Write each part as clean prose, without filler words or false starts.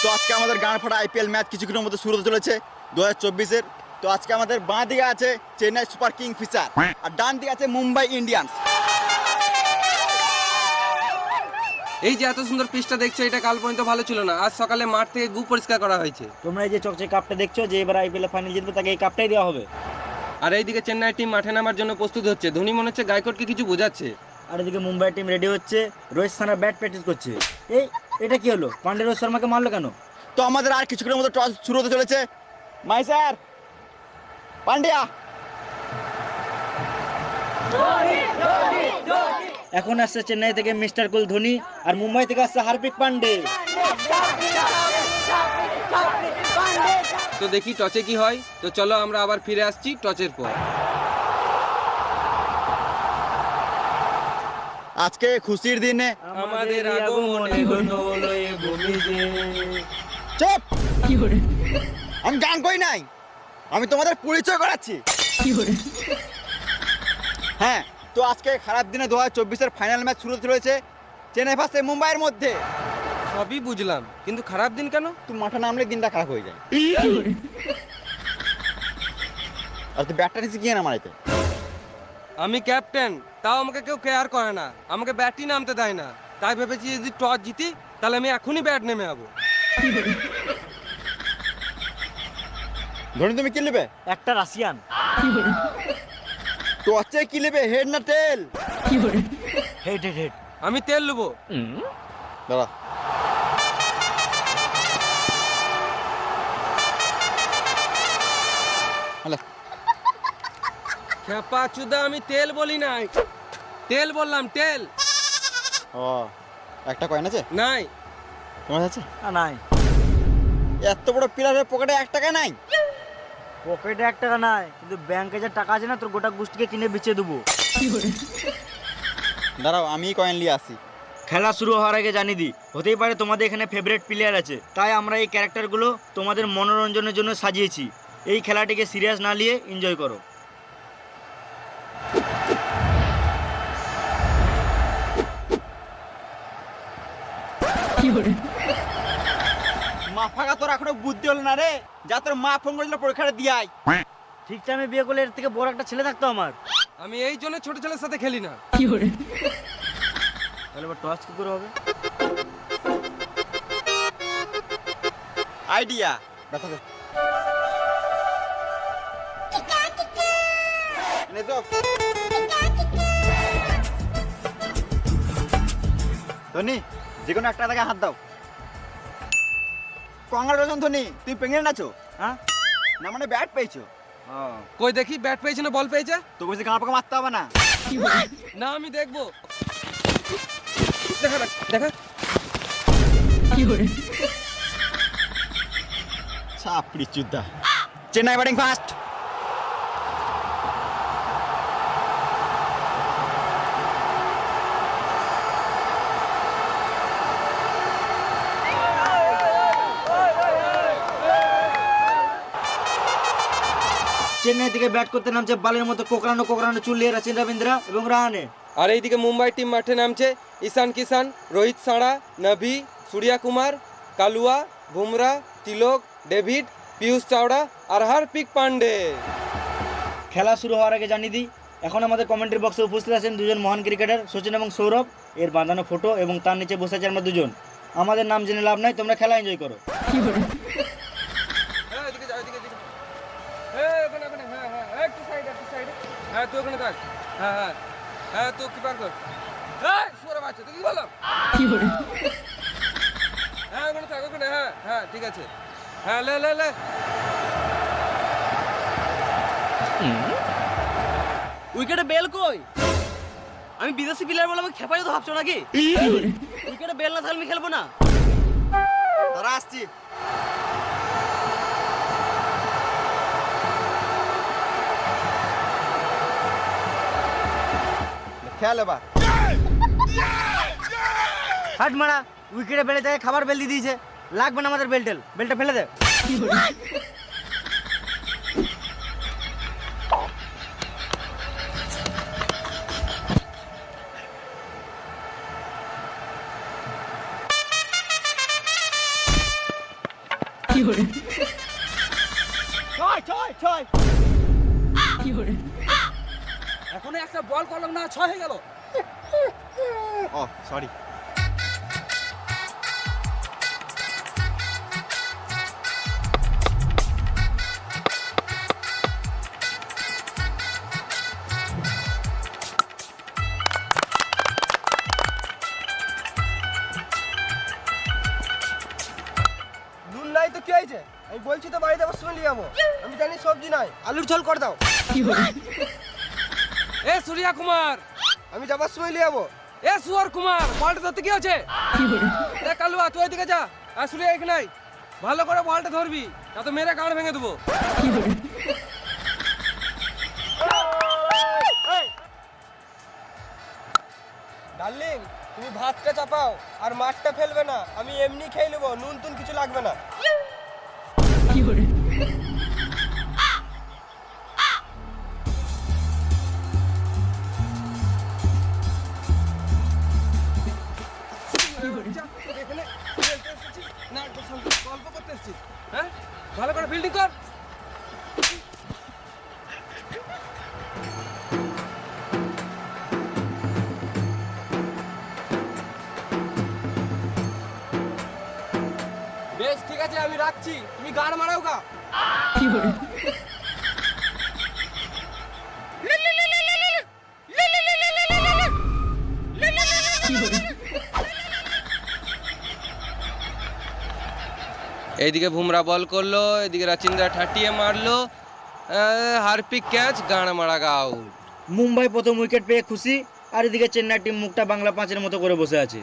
তো আজকে আমাদের গাঁড়ফাটা আইপিএল ম্যাচ কিছুক্ষণের মধ্যে শুরু হতে চলেছে 2024-এর। তো আজকে আমাদের বাঁ দিকে আছে চেন্নাই সুপার কিং ফিশার আর ডান দিকে আছে মুম্বাই ইন্ডিয়ান্স। এই যে এত সুন্দর পিচটা দেখছো, এটা কাল পর্যন্ত ভালো ছিল না। আজ সকালে মাঠ থেকে গু পরিষ্কার করা হয়েছে। তোমরা এই যে চকচকে কাপটা দেখছো, যে এবার আইপিএল ফাইনাল জিতবে তাকে এই কাপটাই দেওয়া হবে। আর এইদিকে চেন্নাই টিম মাঠে নামার জন্য প্রস্তুত হচ্ছে। ধোনি মনে হচ্ছে গায়কোটকে কিছু বোঝাচ্ছে। আর এদিকে মুম্বাই টিম রেডি হচ্ছে, রোহিত শর্মা ব্যাট প্র্যাকটিস করছে। এটা কি হলো? পান্ডে রোহিত শর্মাকে মারলো কেন? তো আমাদের আর কিছুক্ষণের মধ্যে টস শুরু হতে চলেছে। মাই স্যার পান্ডিয়া। এখন আসছে চেন্নাই থেকে মিস্টার কুল ধোনি, আর মুম্বাই থেকে আসছে হার্দিক পান্ডে। তো দেখি টচে কি হয়। তো চলো আমরা আবার ফিরে আসছি টচের পর। আজকে খুশির দিনে আমাদের আগমনে হলো এই ভূমিতে। চুপ! আমি গান কই নাই, আমি তোমাদের পরিচয় করাচ্ছি। হ্যাঁ, তো আজকে খারাপ দিনে 2024-এর ফাইনাল ম্যাচ শুরু হতে চলেছে চেন্নাই ভার্সেস মুম্বাইয়ের মধ্যে। সবই বুঝলাম, কিন্তু খারাপ দিন কেন? তুই মাঠে নামলে দিনটা খারাপ হয়ে যায়। আর তুই ব্যাটটা নিচে গিয়ে না মারাইতে। আমি ক্যাপ্টেন, তাও আমাকে কেউ কেয়ার করে না, আমাকে ব্যাটই নামতে দেয় না। তাই ভেবেছি যদি টস জিতি তাহলে আমি এখনই ব্যাট নেমে যাবো। ধোনি তুমি কি নেবে? একটা রাশিয়ান। টসে কি নেবে, হেড না টেল? হেড। আমি তেল নেবো। দাঁড়া, খেপা চুদা, আমি তেল বলি নাই, তেল বললাম, তেল। ও একটা কয়েন আছে? নাই। তোমার আছে? নাই। এত বড় প্লেয়ারের পকেটে 1 টাকা নাই? পকেটে 1 টাকা নাই, কিন্তু ব্যাংকে যে টাকা আছে না, তোর গোটা গোষ্ঠীকে কিনে বেচে দেবো। দাঁড়াও, আমি কয়েন নিয়ে আসি। খেলা শুরু হওয়ার আগে জানিয়ে দিই, হতেই পারে তোমাদের এখানে ফেভারিট প্লেয়ার আছে, তাই আমরা এই ক্যারেক্টারগুলো তোমাদের মনোরঞ্জনের জন্য সাজিয়েছি। এই খেলাটিকে সিরিয়াস না নিয়ে এনজয় করো। মা ফাঁকা, তোর এখনো বুদ্ধি হলো না রে? যা তোর মা ফোন করেছিল পরীক্ষাটা দিয়ে আয়। ঠিক টাইমে বিয়ে করলে এর থেকে বড় একটা ছেলে থাকতো আমার। আমি এই জন্য ছোট ছেলের সাথে খেলি না। তাহলে এবার টস কি করে হবে? আইডিয়া দেখা দে। নে তো ধোনি, যে কোনো একটা জায়গায় হাত দাও। কংগ্রাচুলেশন ধোনি, তুমি প্রেগনেন্ট আছো। হ্যাঁ না মানে ব্যাট পেয়েছো। কই দেখি, ব্যাট পেয়েছে না বল পেয়েছে? তো বলছি গাঁ পাকা মারতে হবে না। না আমি দেখবো। দেখা দেখা। চাপড়ি চুদা। Chennai batting first. চেন্নাই থেকে ব্যাট করতে নামছে বালের মতো কোকড়ানো চুল নিয়ে রাচিন রবীন্দ্রা এবং রাহানে। আর এইদিকে মুম্বাই টিম মাঠে নামছে ঈশান কিষান, রোহিত শর্মা, নভি, সূর্যা কুমার, কালুয়া, বুমরা, তিলক, ডেভিড, পীয়ূষ চাওড়া আর হার্দিক পান্ডে। খেলা শুরু হওয়ার আগে জানিয়ে দিই, এখন আমাদের কমেন্ট্রি বক্সে উপস্থিত আছেন দুজন মহান ক্রিকেটার, সচিন এবং সৌরভ। এর বাঁধানো ফটো এবং তার নিচে বসে আছে আমরা দুজন। আমাদের নাম জেনে লাভ নাই, তোমরা খেলা এনজয় করো। হ্যাঁ তুই ওখানে থাক। হ্যাঁ তুই কিপার কর। সৌরভ আছে, তুই কি বললাম? হ্যাঁ ওখানে থাক, ওখানে। হ্যাঁ ঠিক আছে। হ্যাঁ লে। উইকেটে বেল কই? আমি বিদেশি প্লেয়ার বলে আমাকে খেপাই তো ভাবছো নাকি? উইকেটে বেল না থাকলে আমি খেলবো না। তারা আসছি। খেয়াল এবার। হাট মারা, উইকেটে বেলে যায়, খাবার বেল দিয়ে দিয়েছে। লাগবে না আমাদের বেলটা ফেলে দে। ছয় ছয় ছয় এখনো একটা বল করলাম না, 6 হয়ে গেল। ও সরি। নুন নাই তো কি হয়েছে? আমি বলছি তো বাড়িতে আবার শুনে যাবো। আমি জানি সবজি নাই, আলুর ঝোল করে দাও। এ সূর্যা কুমার, আমি যাবার সময় নিয়ে যাবো। এ সুয়ার কুমার, বলটা ধরতে কি হচ্ছে? এ কালুয়া, তুই এদিকে যা। আর সূর্যা এখানে আয়। ভালো করে বলটা ধরবি, না তো মেরে গাঁড় ভেঙে দেবো। ডার্লিং, তুমি ভাতটা চাপাও আর মাছটা ফেলবে না, আমি এমনি খেয়ে নেবো, নুন টুন কিছু লাগবে না। এখানে খেলতে এসেছি, না গল্প করতে এসেছি। হ্যাঁ, ভালো করে ফিল্ডিং কর। বেশ ঠিক আছে, আমি রাখছি, তুমি গাড় মারাও গা। এইদিকে বুমরা বল করলো, এদিকে রাচিন্দ্রা ঠাটিয়ে মারলো, হারপিক ক্যাচ, গাঁড় মারা আউট। মুম্বাই প্রথম উইকেট পেয়ে খুশি, আর এদিকে চেন্নাই টিম মুখটা বাংলা 5-এর মতো করে বসে আছে।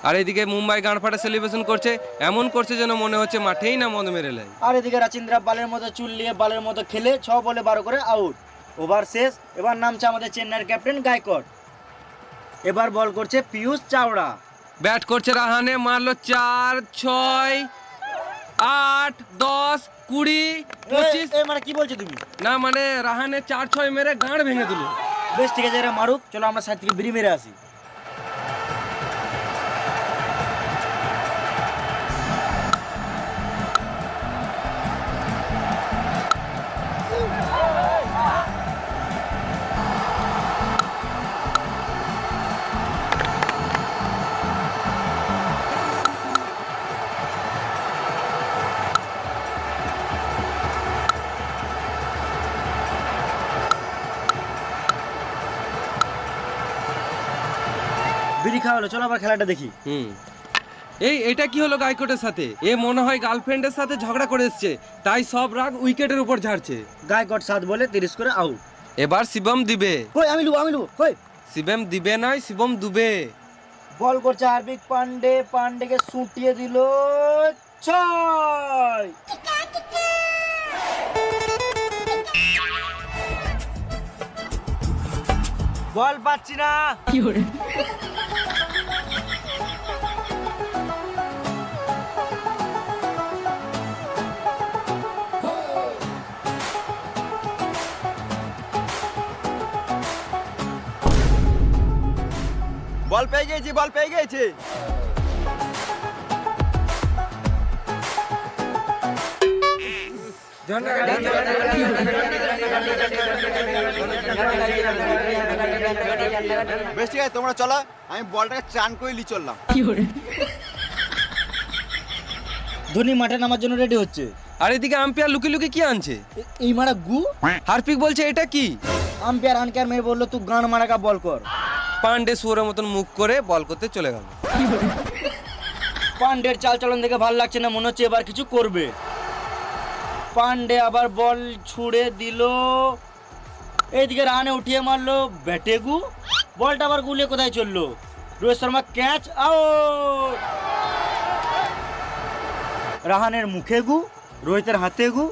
আর এদিকে মুম্বাই গাঁড় ফাটা সেলিব্রেশন করছে, এমন করছে যেন মনে হচ্ছে মাঠেই না মদ মেরে লাই। আর এদিকে রাচিন্দ্রা বালের মতো চুল নিয়ে বালের মতো খেলে 6 বলে 12 করে আউট। ওভার শেষ, এবার নামছে আমাদের চেন্নাইয়ের ক্যাপ্টেন গায়কোয়াড়। এবার বল করছে পিয়ুষ চাওড়া। ব্যাট করছে রাহানে, মারলো 4, 6, 8, 10, 20, 25। মানে কি বলছো তুমি? না মানে রাহানে 4, 6 মেরে গাঁড় ভেঙে দিল। বেশ ঠিক আছে, এরা মারুক, চলো আমরা সাইড থেকে বিড়ি মেরে আসি। বিড়ি খাওয়া হলো, চলো আবার খেলাটা দেখি। এটা কি হলো গায়কোটের সাথে? এ মনে হয় গার্লফ্রেন্ডের সাথে ঝগড়া করে এসছে, তাই সব রাগ উইকেটের উপর ঝাড়ছে। গায়কোয়াড় 7 বলে 30 করে আউট। এবার শিবম দিবে। কই আমি লুবো কই? শিবম দিবে নয়, শিবম দুবে। বল করছে হার্দিক পান্ডে, পান্ডেকে সুটিয়ে দিল 6। বল পাচ্ছি না। বল পেয়ে গেছি, বল পেয়ে গেছি। বেশ ঠিক আছে, তোমরা চলো, আমি বলটাকে চান করে লি চললাম। ধোনি মাঠে নামার জন্য রেডি হচ্ছে। আর এদিকে আম্পায়ার লুকি লুকি কি আনছে? এই মারা গু। হার্পিক বলছে এটা কি? আম্পায়ার আনকার মেয়ে বললো তুই গান মারাকা বল কর। পান্ডে শুয়োরের মতন মুখ করে বল করতে চলে গেল। পান্ডের চাল চলন দেখে ভালো লাগছে না, মনে হচ্ছে এবার কিছু করবে। পান্ডে আবার বল ছুড়ে দিল, এইদিকে রানে উঠিয়ে মারলো ব্যাটেগু, বলটা আবার গুলিয়ে কোথায় চললো? Rohit Sharma catch, out. রাহানের মুখে গু, রোহিতের হাতে গু,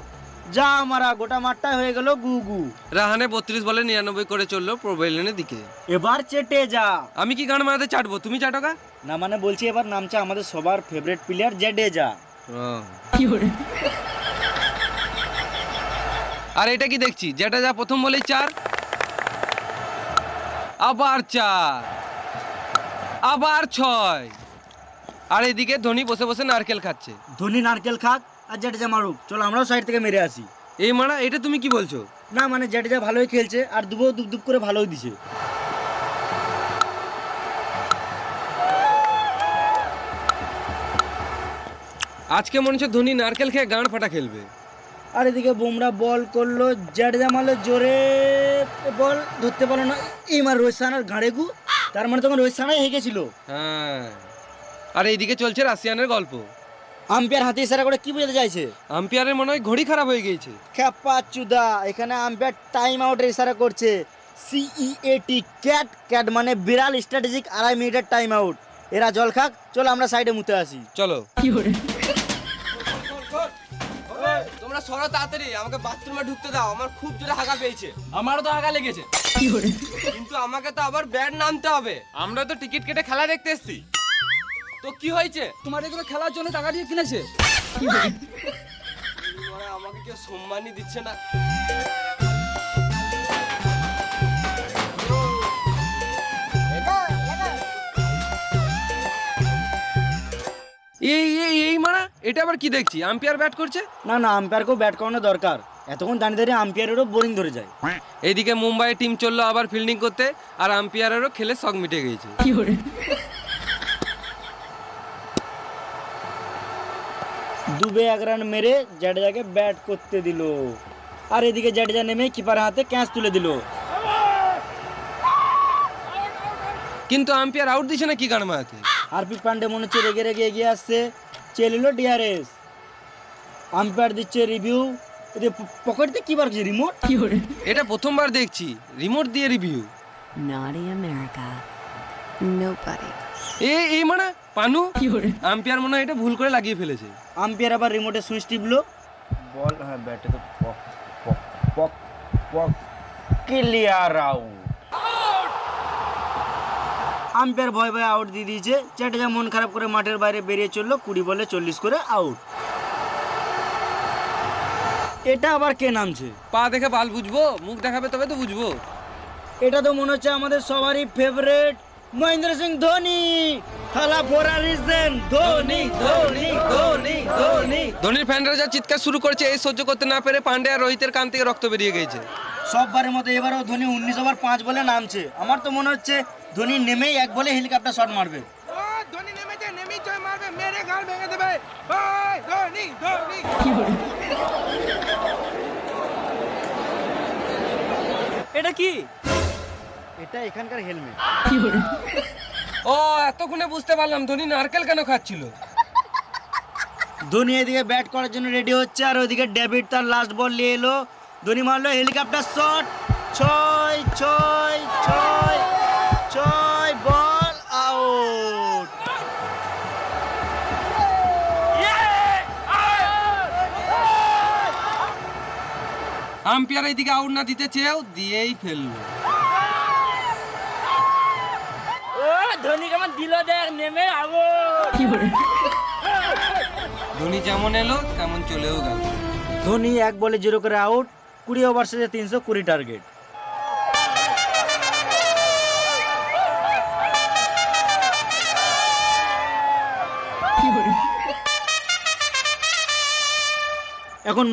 যা মারা গোটা মাঠটাই হয়ে গেল গু গু। রাহানে 32 বলে 99 করে চললো প্রোভেলিয়নের দিকে। এবার চেটে যা। আমি কি গান মারাতে চাটবো, তুমি চাটোগা? না মানে বলছি এবার নামছে আমাদের সবার ফেভারিট প্লেয়ার জাডেজা। আর এটা কি দেখছি, যেটা যা প্রথম বলেই 4, আবার 4, আবার 6। আর এদিকে ধোনি বসে বসে নারকেল খাচ্ছে। ধোনি নারকেল খাক, আর জাডেজা মারুক, চলো আমরাও সাইড থেকে মেরে আসি। এই মারা, এটা তুমি কি বলছো? না মানে জাডেজা ভালোই খেলছে আর দুবো দুপ দুপ করে ভালোই দিছে। আজকে মনে হচ্ছে ধোনি নারকেল খেয়ে গাঁড় ফাটা খেলবে। আর এদিকে বুমরা বল করলো, জাডেজা মারলো জোরে, বল ধরতে পারলো না, এই মার রোহিত শর্মার ঘাড়ে গু, তার মানে তখন রোহিত শর্মাই হেগেছিল। হ্যাঁ, আর এইদিকে চলছে রাশিয়ানের গল্প। আম্পায়ার হাতে ইশারা করে কি বোঝাতে চাইছে? আম্পায়ারের মনে হয় ঘড়ি খারাপ হয়ে গিয়েছে। খেপা চুদা, এখানে আম্পায়ার টাইম আউটের ইশারা করছে। CEAT, ক্যাট, ক্যাট মানে বিড়াল, স্ট্র্যাটেজিক 2.5 মিনিটের টাইম আউট। এরা জল খাক, চলো আমরা সাইডে মুতে আসি। চলো। তোমরা সরো তাড়াতাড়ি, আমাকে বাথরুমে ঢুকতে দাও, আমার খুব জোরে হাগা পেয়েছে। আমারও তো হাগা লেগেছে। কিন্তু আমাকে তো আবার ব্যাট নামতে হবে। আমরা তো টিকিট কেটে খেলা দেখতে এসেছি। তো কি হয়েছে? তোমার এগুলো খেলার জন্য টাকা দিয়ে কিনেছে। আমাকে কেউ সম্মানই দিচ্ছে না। এই মারা, এটা আবার কি দেখছি? আম্পায়ার ব্যাট করছে। না না, আম্পায়ারকেও ব্যাট করানো দরকার, এতক্ষণ দাঁড়িয়ে দাঁড়িয়ে আম্পায়ারেরও বোরিং ধরে যায়। এইদিকে মুম্বাই টিম চললো আবার ফিল্ডিং করতে, আর আম্পায়ারেরও খেলে শখ মিটে গিয়েছে। দুবে 1 রান মেরে জাডেজাকে ব্যাট করতে দিল, আর এদিকে জাডেজা নেমে কিপারের হাতে ক্যাচ তুলে দিল। কিন্তু আম্পায়ার আউট দিছে না কি গান মারাতে। হার্পিক পান্ডে মনে হচ্ছে রেগে রেগে এগিয়ে আসছে, চেয়ে নিল DRS। আম্পায়ার দিচ্ছে রিভিউ, পকেটে কি বার করছে, রিমোট। এটা প্রথমবার দেখছি রিমোট দিয়ে রিভিউ। Naughty America. Nobody. এই মানে পানু, আম্পায়ার মনে হয় এটা ভুল করে লাগিয়ে ফেলেছে। আম্পায়ার আবার রিমোটে সুইচ টিপলো, বল হ্যাঁ ব্যাটে তো পক পক পক পক, ক্লিয়ার আউট। আম্পায়ার ভয় ভয় আউট দিয়ে দিয়েছে। জাডেজা মন খারাপ করে মাঠের বাইরে বেরিয়ে চললো, 20 বলে 40 করে আউট। এটা আবার কে নামছে? পা দেখে বাল বুঝবো, মুখ দেখাবে তবে তো বুঝবো। এটা তো মনে হচ্ছে আমাদের সবারই ফেভারিট মহেন্দ্র সিং ধোনি। থালা ফোরা রিজন, ধোনি ধোনি ধোনি ধোনি। ধোনির ফ্যানরা যা চিৎকার শুরু করেছে, এই সহ্য করতে না পেরে পান্ডে আর রোহিতের কান থেকে রক্ত বেরিয়ে গেছে। সববারের মতো এবারও ধোনি 19 ওভার 5 বলে নামছে। আমার তো মনে হচ্ছে ধোনি নেমেই 1 বলে হেলিকপ্টার শট মারবে। ধোনি নেমেছে, নেমেই জয় মারবে, মেরে গাল ভেঙে দেবে। ধোনি ধোনি। এটা কি? এটা এখানকার হেলমেট। ও, এতক্ষণে বুঝতে পারলাম ধোনি নারকেল কেন খাচ্ছিল। ধোনি এদিকে ব্যাট করার জন্য রেডি হচ্ছে, আর ওইদিকে ডেভিড তার লাস্ট বল নিয়ে এলো। ধোনি মারলো helicopter shot, 6 ball out. Umpire এইদিকে আউট না দিতে চেয়েও দিয়েই ফেললো। ধোনি কেমন দিল দেখ, নেমে আউট। ধোনি যেমন এলো তেমন চলেও গেল। ধোনি 1 বলে 0 করে আউট, 20 ওভার শেষে 320 টার্গেট। এখন